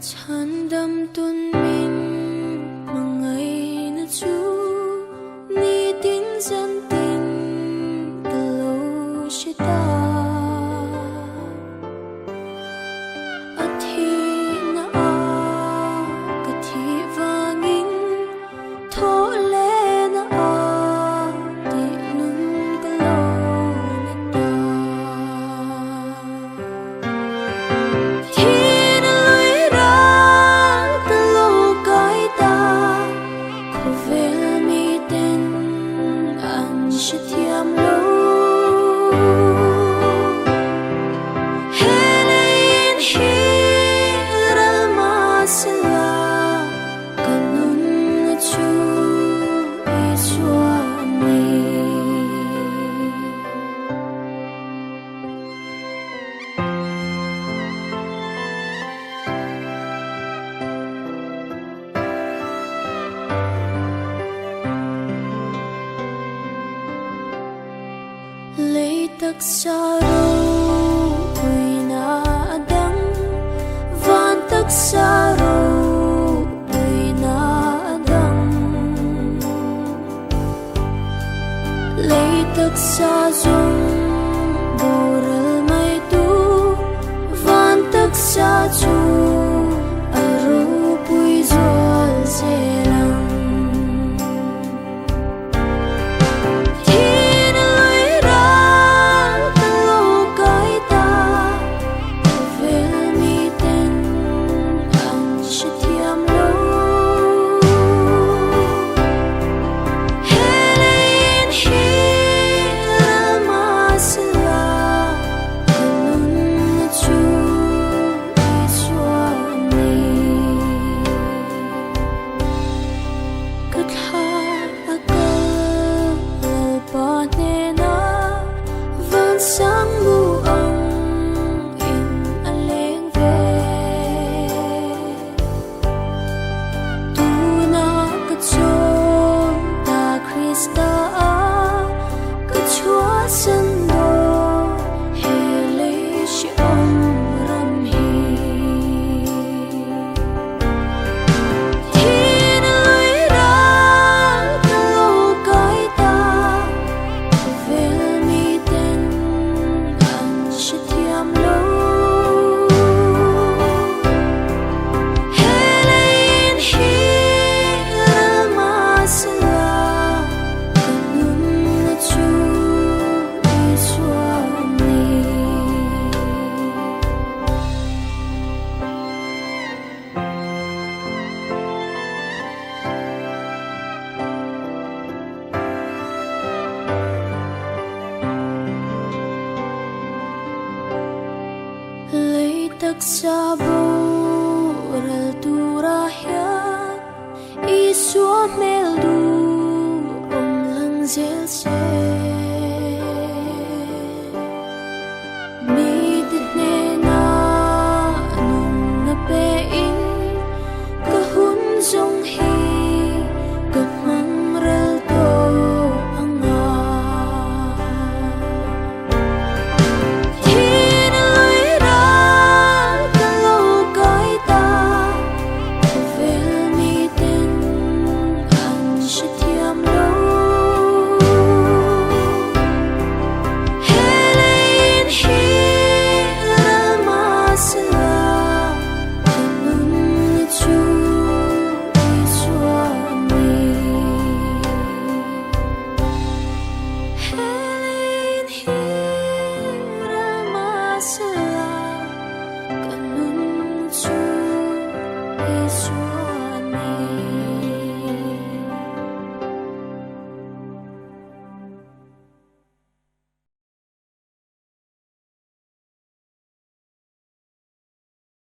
Chan dam tun min mangai na chu ni tin zan tin kalo shita athi na a kathi wangin tho le na a ti nun kalo neta lấy tắc xa râu quỳ na đắng van tắc xa râu quỳ na đắng lấy tắc xa dung bồ rơ mai tu van tắc xa chu aro bùi dôl dê lăng sáng mu ông in aleng ve tu na ka chon ta Krista ka chua san do hele shi om ram hi thiên ơi ra ta lo kai ta về mi tên tắc xa bồ rơ tu ra hiat i xua mel du om lăng zel se mi dit ne na nung na pe in ka hun zong hi ka mang rel to anga Kanun chu Iswani